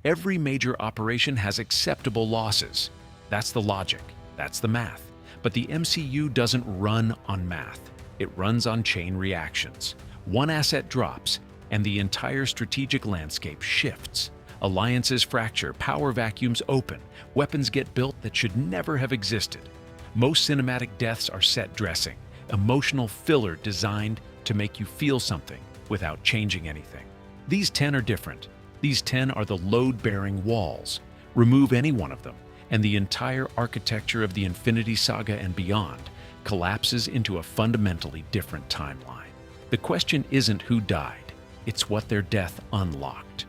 Every major operation has acceptable losses. That's the logic. That's the math. But the MCU doesn't run on math. It runs on chain reactions. One asset drops, and the entire strategic landscape shifts. Alliances fracture, power vacuums open, weapons get built that should never have existed. Most cinematic deaths are set dressing, emotional filler designed to make you feel something without changing anything. These 10 are different. These 10 are the load-bearing walls. Remove any one of them, and the entire architecture of the Infinity Saga and beyond collapses into a fundamentally different timeline. The question isn't who died, it's what their death unlocked.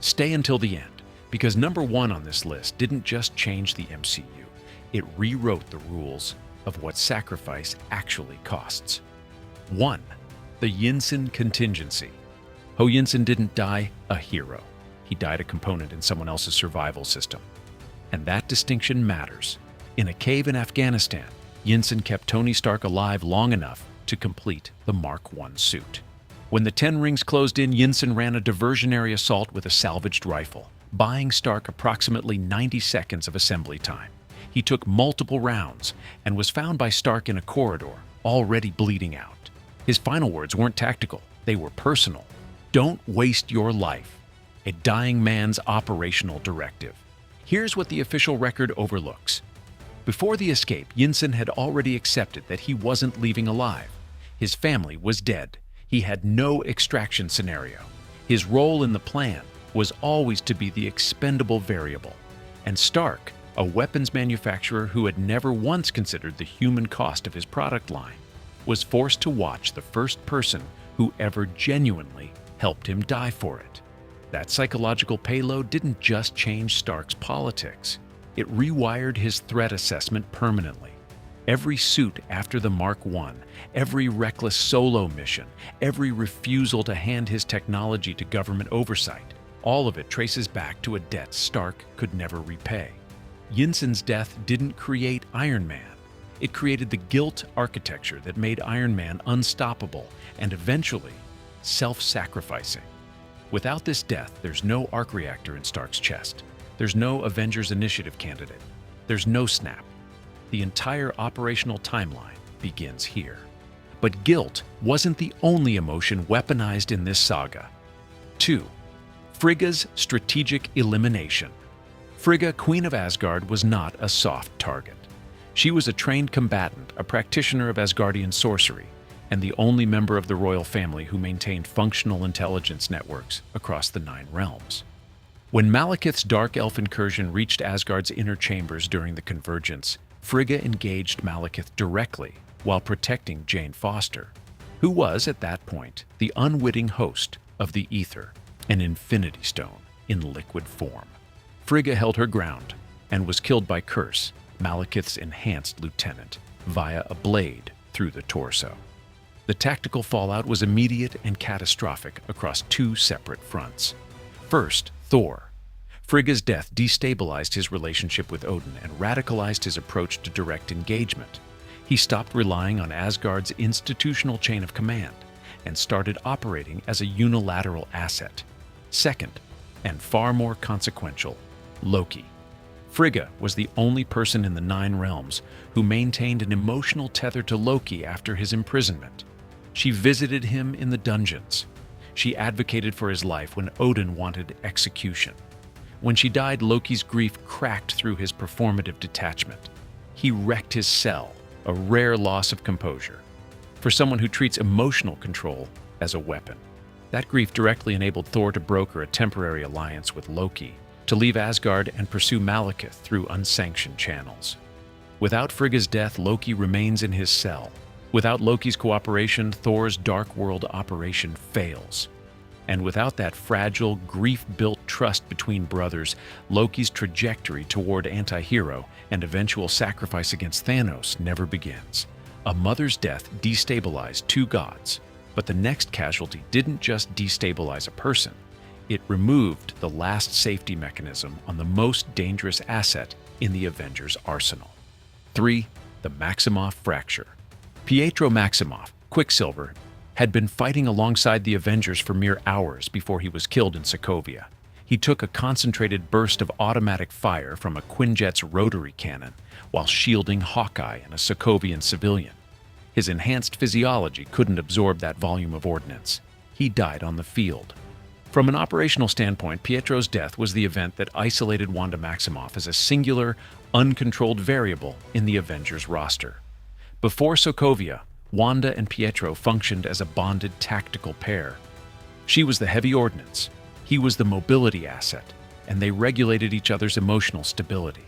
Stay until the end, because number 1 on this list didn't just change the MCU, it rewrote the rules of what sacrifice actually costs. 1. The Yinsen contingency. Ho Yinsen didn't die a hero. He died a component in someone else's survival system. And that distinction matters. In a cave in Afghanistan, Yinsen kept Tony Stark alive long enough to complete the Mark I suit. When the 10 rings closed in, Yinsen ran a diversionary assault with a salvaged rifle, buying Stark approximately 90 seconds of assembly time. He took multiple rounds and was found by Stark in a corridor, already bleeding out. His final words weren't tactical, they were personal. Don't waste your life. A dying man's operational directive. Here's what the official record overlooks. Before the escape, Yinsen had already accepted that he wasn't leaving alive. His family was dead. He had no extraction scenario. His role in the plan was always to be the expendable variable. And Stark, a weapons manufacturer who had never once considered the human cost of his product line, was forced to watch the first person who ever genuinely helped him die for it. That psychological payload didn't just change Stark's politics. It rewired his threat assessment permanently. Every suit after the Mark I, every reckless solo mission, every refusal to hand his technology to government oversight, all of it traces back to a debt Stark could never repay. Yinsen's death didn't create Iron Man. It created the guilt architecture that made Iron Man unstoppable and eventually self-sacrificing. Without this death, there's no arc reactor in Stark's chest. There's no Avengers Initiative candidate. There's no snap. The entire operational timeline begins here. But guilt wasn't the only emotion weaponized in this saga. 2. Frigga's strategic elimination. Frigga, Queen of Asgard, was not a soft target. She was a trained combatant, a practitioner of Asgardian sorcery, and the only member of the royal family who maintained functional intelligence networks across the 9 realms. When Malekith's dark elf incursion reached Asgard's inner chambers during the Convergence, Frigga engaged Malekith directly while protecting Jane Foster, who was, at that point, the unwitting host of the Ether, an Infinity Stone in liquid form. Frigga held her ground and was killed by Curse, Malekith's enhanced lieutenant, via a blade through the torso. The tactical fallout was immediate and catastrophic across 2 separate fronts. First, Thor. Frigga's death destabilized his relationship with Odin and radicalized his approach to direct engagement. He stopped relying on Asgard's institutional chain of command and started operating as a unilateral asset. Second, and far more consequential, Loki. Frigga was the only person in the 9 realms who maintained an emotional tether to Loki after his imprisonment. She visited him in the dungeons. She advocated for his life when Odin wanted execution. When she died, Loki's grief cracked through his performative detachment. He wrecked his cell, a rare loss of composure. For someone who treats emotional control as a weapon, that grief directly enabled Thor to broker a temporary alliance with Loki, to leave Asgard and pursue Malekith through unsanctioned channels. Without Frigga's death, Loki remains in his cell. Without Loki's cooperation, Thor's Dark World operation fails. And without that fragile, grief-built trust between brothers, Loki's trajectory toward anti-hero and eventual sacrifice against Thanos never begins. A mother's death destabilized 2 gods, but the next casualty didn't just destabilize a person. It removed the last safety mechanism on the most dangerous asset in the Avengers' arsenal. 3. The Maximoff Fracture. Pietro Maximoff, Quicksilver, had been fighting alongside the Avengers for mere hours before he was killed in Sokovia. He took a concentrated burst of automatic fire from a Quinjet's rotary cannon while shielding Hawkeye and a Sokovian civilian. His enhanced physiology couldn't absorb that volume of ordnance. He died on the field. From an operational standpoint, Pietro's death was the event that isolated Wanda Maximoff as a singular, uncontrolled variable in the Avengers roster. Before Sokovia, Wanda and Pietro functioned as a bonded tactical pair. She was the heavy ordnance, he was the mobility asset, and they regulated each other's emotional stability.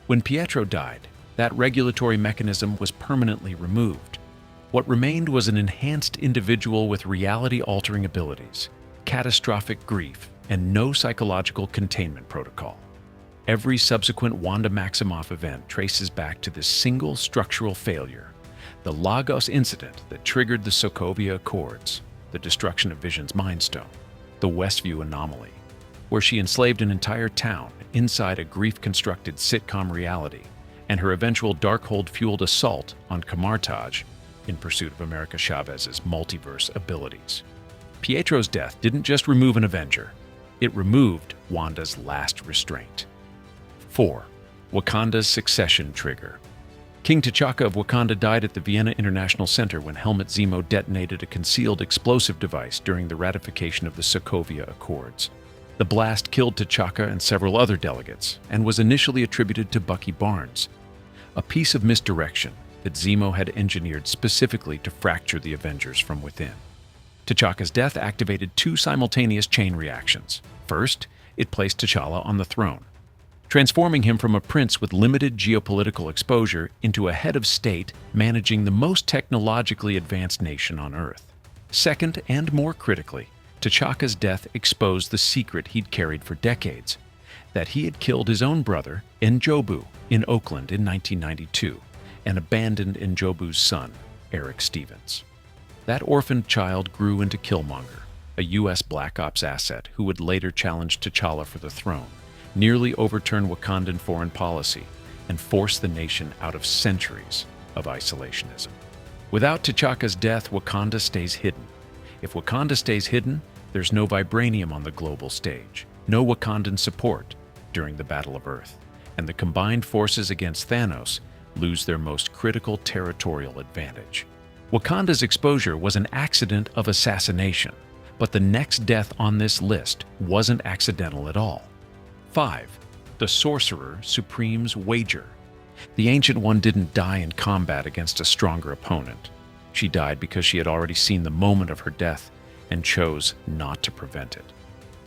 When Pietro died, that regulatory mechanism was permanently removed. What remained was an enhanced individual with reality-altering abilities, catastrophic grief, and no psychological containment protocol. Every subsequent Wanda Maximoff event traces back to this single structural failure, the Lagos incident that triggered the Sokovia Accords, the destruction of Vision's Mind Stone, the Westview anomaly, where she enslaved an entire town inside a grief-constructed sitcom reality, and her eventual Darkhold-fueled assault on Camartage in pursuit of America Chavez's multiverse abilities. Pietro's death didn't just remove an Avenger, it removed Wanda's last restraint. 4. Wakanda's succession trigger. King T'Chaka of Wakanda died at the Vienna International Center when Helmut Zemo detonated a concealed explosive device during the ratification of the Sokovia Accords. The blast killed T'Chaka and several other delegates, and was initially attributed to Bucky Barnes, a piece of misdirection that Zemo had engineered specifically to fracture the Avengers from within. T'Chaka's death activated two simultaneous chain reactions. First, it placed T'Challa on the throne, transforming him from a prince with limited geopolitical exposure into a head of state managing the most technologically advanced nation on Earth. Second, and more critically, T'Chaka's death exposed the secret he'd carried for decades, that he had killed his own brother, Njobu, in Oakland in 1992, and abandoned Njobu's son, Eric Stevens. That orphaned child grew into Killmonger, a U.S. Black Ops asset who would later challenge T'Challa for the throne, nearly overturn Wakandan foreign policy, and force the nation out of centuries of isolationism. Without T'Chaka's death, Wakanda stays hidden. If Wakanda stays hidden, there's no vibranium on the global stage, no Wakandan support during the Battle of Earth, and the combined forces against Thanos lose their most critical territorial advantage. Wakanda's exposure was an accident of assassination, but the next death on this list wasn't accidental at all. 5. The Sorcerer Supreme's Wager. The Ancient One didn't die in combat against a stronger opponent. She died because she had already seen the moment of her death and chose not to prevent it.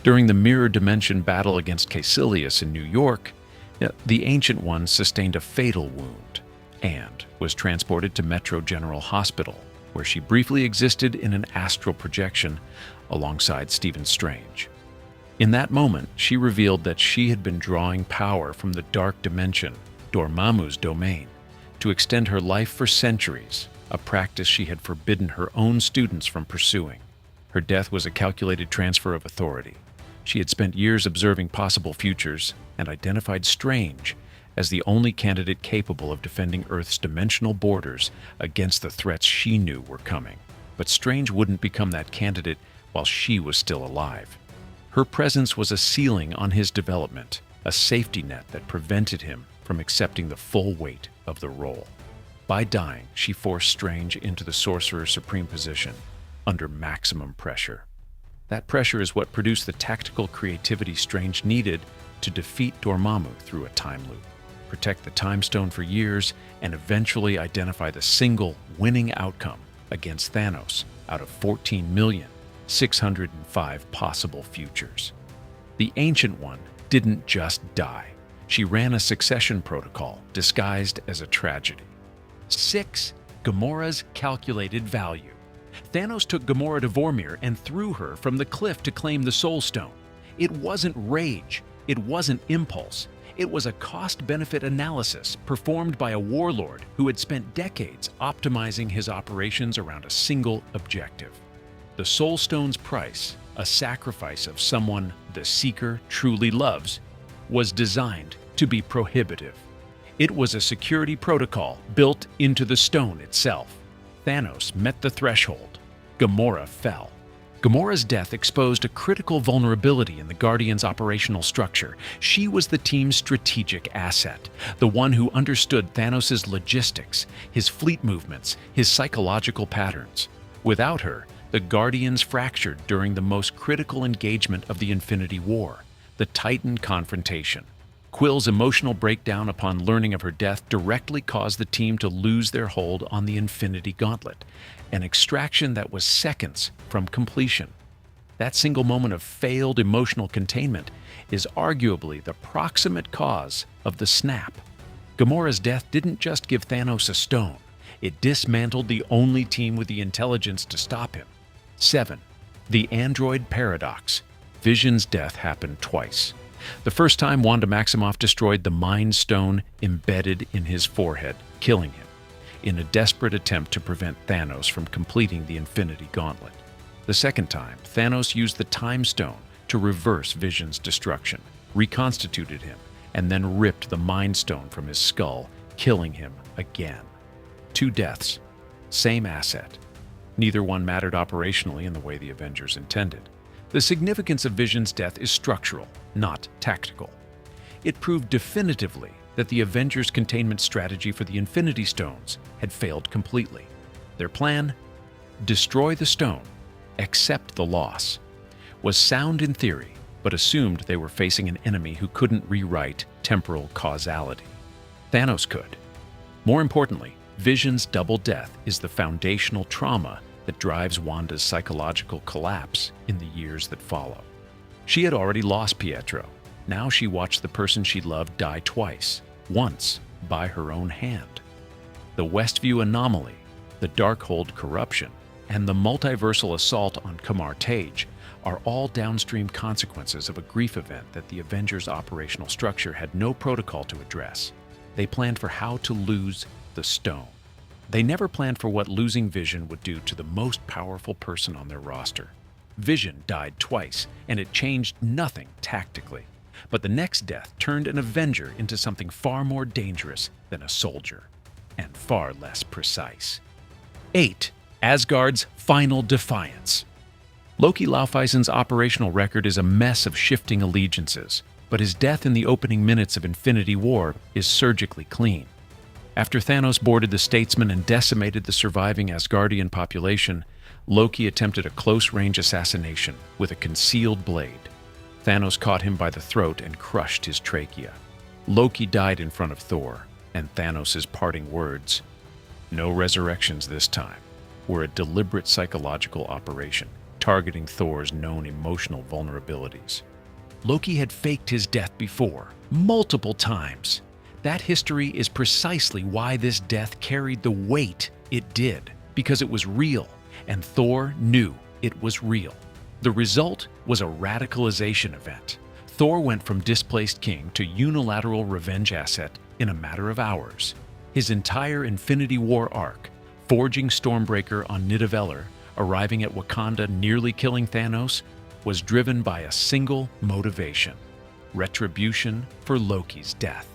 During the Mirror Dimension battle against Caecilius in New York, the Ancient One sustained a fatal wound and was transported to Metro General Hospital, where she briefly existed in an astral projection alongside Stephen Strange. In that moment, she revealed that she had been drawing power from the dark dimension, Dormammu's domain, to extend her life for centuries, a practice she had forbidden her own students from pursuing. Her death was a calculated transfer of authority. She had spent years observing possible futures and identified Strange as the only candidate capable of defending Earth's dimensional borders against the threats she knew were coming. But Strange wouldn't become that candidate while she was still alive. Her presence was a ceiling on his development, a safety net that prevented him from accepting the full weight of the role. By dying, she forced Strange into the Sorcerer Supreme position, under maximum pressure. That pressure is what produced the tactical creativity Strange needed to defeat Dormammu through a time loop, protect the Time Stone for years, and eventually identify the single winning outcome against Thanos out of 14,605 possible futures. The Ancient One didn't just die. She ran a succession protocol disguised as a tragedy. 6. Gamora's calculated value. Thanos took Gamora to Vormir and threw her from the cliff to claim the Soul Stone. It wasn't rage. It wasn't impulse. It was a cost-benefit analysis performed by a warlord who had spent decades optimizing his operations around a single objective. The Soul Stone's price, a sacrifice of someone the Seeker truly loves, was designed to be prohibitive. It was a security protocol built into the stone itself. Thanos met the threshold. Gamora fell. Gamora's death exposed a critical vulnerability in the Guardians' operational structure. She was the team's strategic asset, the one who understood Thanos' logistics, his fleet movements, his psychological patterns. Without her, the Guardians fractured during the most critical engagement of the Infinity War, the Titan confrontation. Quill's emotional breakdown upon learning of her death directly caused the team to lose their hold on the Infinity Gauntlet, an extraction that was seconds from completion. That single moment of failed emotional containment is arguably the proximate cause of the snap. Gamora's death didn't just give Thanos a stone, it dismantled the only team with the intelligence to stop him. 7. The Android Paradox. Vision's death happened twice. The first time, Wanda Maximoff destroyed the Mind Stone embedded in his forehead, killing him, in a desperate attempt to prevent Thanos from completing the Infinity Gauntlet. The second time, Thanos used the Time Stone to reverse Vision's destruction, reconstituted him, and then ripped the Mind Stone from his skull, killing him again. 2 deaths, same asset. Neither one mattered operationally in the way the Avengers intended. The significance of Vision's death is structural, not tactical. It proved definitively that the Avengers' containment strategy for the Infinity Stones had failed completely. Their plan, destroy the stone, accept the loss, was sound in theory, but assumed they were facing an enemy who couldn't rewrite temporal causality. Thanos could. More importantly, Vision's double death is the foundational trauma that drives Wanda's psychological collapse in the years that follow. She had already lost Pietro. Now she watched the person she loved die twice, once by her own hand. The Westview anomaly, the Darkhold corruption, and the multiversal assault on Kamar Taj are all downstream consequences of a grief event that the Avengers' operational structure had no protocol to address. They planned for how to lose the stone. They never planned for what losing Vision would do to the most powerful person on their roster. Vision died twice, and it changed nothing tactically. But the next death turned an Avenger into something far more dangerous than a soldier, and far less precise. 8. Asgard's final defiance. Loki Laufeysen's operational record is a mess of shifting allegiances, but his death in the opening minutes of Infinity War is surgically clean. After Thanos boarded the Statesman and decimated the surviving Asgardian population, Loki attempted a close-range assassination with a concealed blade. Thanos caught him by the throat and crushed his trachea. Loki died in front of Thor, and Thanos' parting words, "No resurrections this time," were a deliberate psychological operation, targeting Thor's known emotional vulnerabilities. Loki had faked his death before, multiple times. That history is precisely why this death carried the weight it did, because it was real, and Thor knew it was real. The result was a radicalization event. Thor went from displaced king to unilateral revenge asset in a matter of hours. His entire Infinity War arc, forging Stormbreaker on Nidavellir, arriving at Wakanda nearly killing Thanos, was driven by a single motivation: retribution for Loki's death.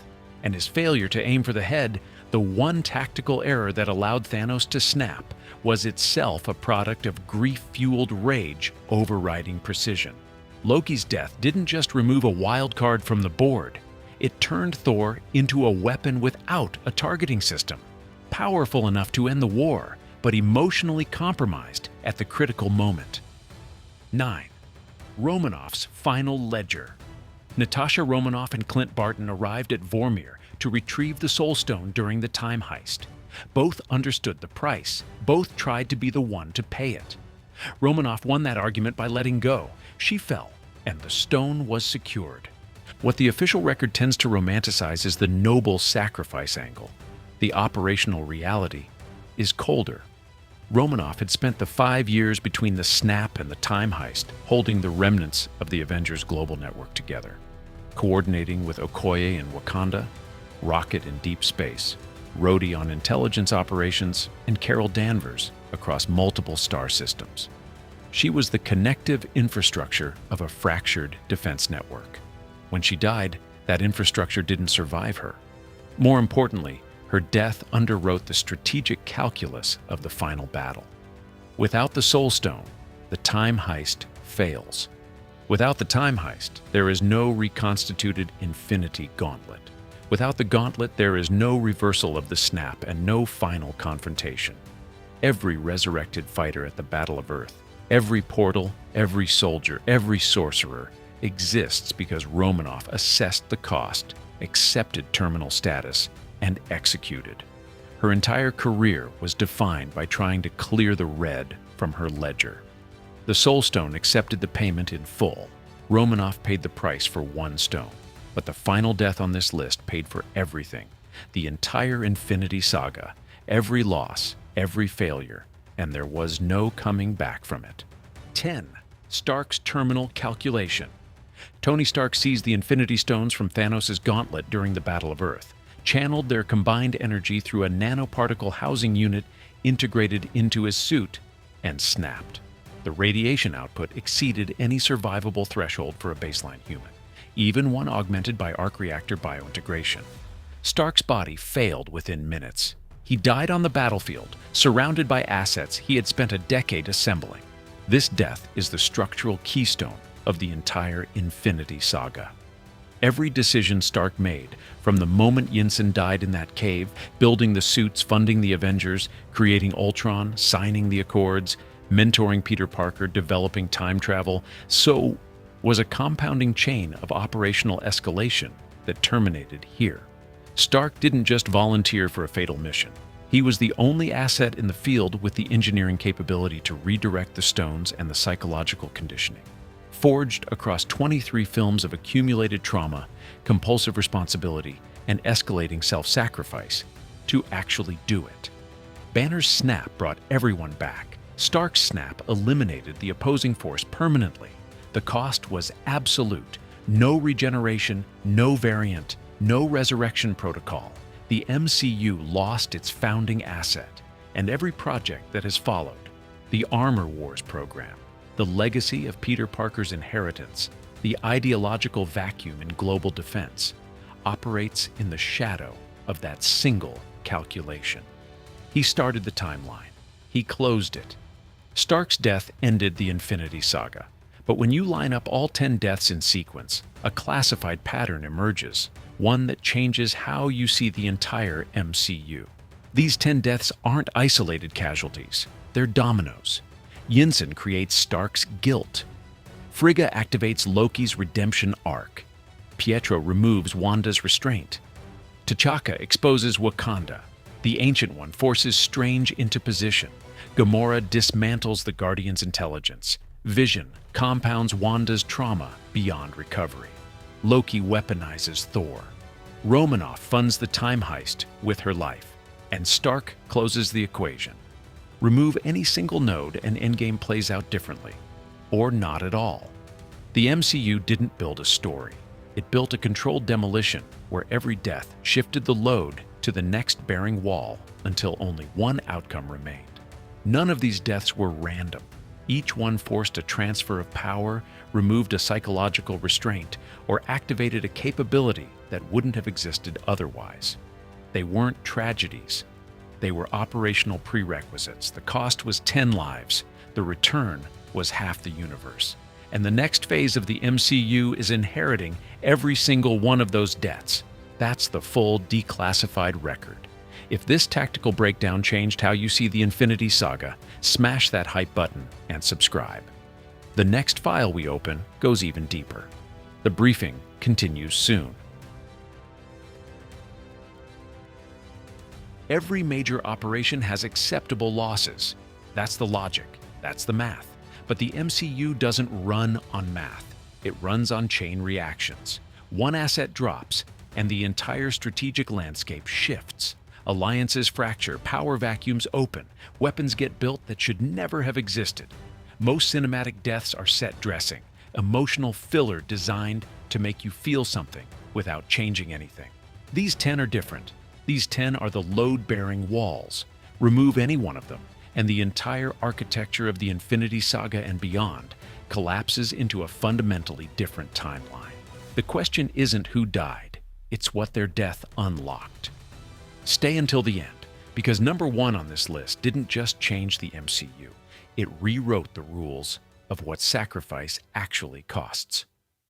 And his failure to aim for the head, the one tactical error that allowed Thanos to snap, was itself a product of grief-fueled rage overriding precision. Loki's death didn't just remove a wild card from the board, it turned Thor into a weapon without a targeting system. Powerful enough to end the war, but emotionally compromised at the critical moment. 9. Romanoff's final ledger. Natasha Romanoff and Clint Barton arrived at Vormir to retrieve the Soul Stone during the time heist. Both understood the price. Both tried to be the one to pay it. Romanoff won that argument by letting go. She fell, and the stone was secured. What the official record tends to romanticize is the noble sacrifice angle. The operational reality is colder. Romanoff had spent the 5 years between the snap and the time heist holding the remnants of the Avengers global network together, coordinating with Okoye in Wakanda, Rocket in deep space, Rhodey on intelligence operations, and Carol Danvers across multiple star systems. She was the connective infrastructure of a fractured defense network. When she died, that infrastructure didn't survive her. More importantly, her death underwrote the strategic calculus of the final battle. Without the Soul Stone, the time heist fails. Without the time heist, there is no reconstituted Infinity Gauntlet. Without the gauntlet, there is no reversal of the snap and no final confrontation. Every resurrected fighter at the Battle of Earth, every portal, every soldier, every sorcerer exists because Romanoff assessed the cost, accepted terminal status, and executed. Her entire career was defined by trying to clear the red from her ledger. The Soul Stone accepted the payment in full. Romanoff paid the price for one stone. But the final death on this list paid for everything. The entire Infinity Saga, every loss, every failure, and there was no coming back from it. 10. Stark's terminal calculation. Tony Stark seized the Infinity Stones from Thanos' gauntlet during the Battle of Earth, channeled their combined energy through a nanoparticle housing unit integrated into his suit, and snapped. The radiation output exceeded any survivable threshold for a baseline human, even one augmented by arc reactor biointegration. Stark's body failed within minutes. He died on the battlefield, surrounded by assets he had spent a decade assembling. This death is the structural keystone of the entire Infinity Saga. Every decision Stark made, from the moment Yinsen died in that cave, building the suits, funding the Avengers, creating Ultron, signing the Accords, mentoring Peter Parker, developing time travel, so was a compounding chain of operational escalation that terminated here. Stark didn't just volunteer for a fatal mission. He was the only asset in the field with the engineering capability to redirect the stones and the psychological conditioning. Forged across 23 films of accumulated trauma, compulsive responsibility, and escalating self-sacrifice, to actually do it. Banner's snap brought everyone back. Stark's snap eliminated the opposing force permanently. The cost was absolute. No regeneration, no variant, no resurrection protocol. The MCU lost its founding asset, and every project that has followed, the Armor Wars program, the legacy of Peter Parker's inheritance, the ideological vacuum in global defense, operates in the shadow of that single calculation. He started the timeline. He closed it. Stark's death ended the Infinity Saga. But when you line up all 10 deaths in sequence, a classified pattern emerges, one that changes how you see the entire MCU. These 10 deaths aren't isolated casualties. They're dominoes. Yinsen creates Stark's guilt. Frigga activates Loki's redemption arc. Pietro removes Wanda's restraint. T'Chaka exposes Wakanda. The Ancient One forces Strange into position. Gamora dismantles the Guardian's intelligence. Vision compounds Wanda's trauma beyond recovery. Loki weaponizes Thor. Romanoff funds the time heist with her life. And Stark closes the equation. Remove any single node and Endgame plays out differently. Or not at all. The MCU didn't build a story. It built a controlled demolition where every death shifted the load to the next bearing wall until only one outcome remained. None of these deaths were random. Each one forced a transfer of power, removed a psychological restraint, or activated a capability that wouldn't have existed otherwise. They weren't tragedies. They were operational prerequisites. The cost was 10 lives. The return was half the universe. And the next phase of the MCU is inheriting every single one of those debts. That's the full declassified record. If this tactical breakdown changed how you see the Infinity Saga, smash that hype button and subscribe. The next file we open goes even deeper. The briefing continues soon. Every major operation has acceptable losses. That's the logic. That's the math. But the MCU doesn't run on math. It runs on chain reactions. One asset drops, and the entire strategic landscape shifts. Alliances fracture, power vacuums open, weapons get built that should never have existed. Most cinematic deaths are set dressing, emotional filler designed to make you feel something without changing anything. These 10 are different. These 10 are the load-bearing walls. Remove any one of them, and the entire architecture of the Infinity Saga and beyond collapses into a fundamentally different timeline. The question isn't who died, it's what their death unlocked. Stay until the end, because number 1 on this list didn't just change the MCU. It rewrote the rules of what sacrifice actually costs.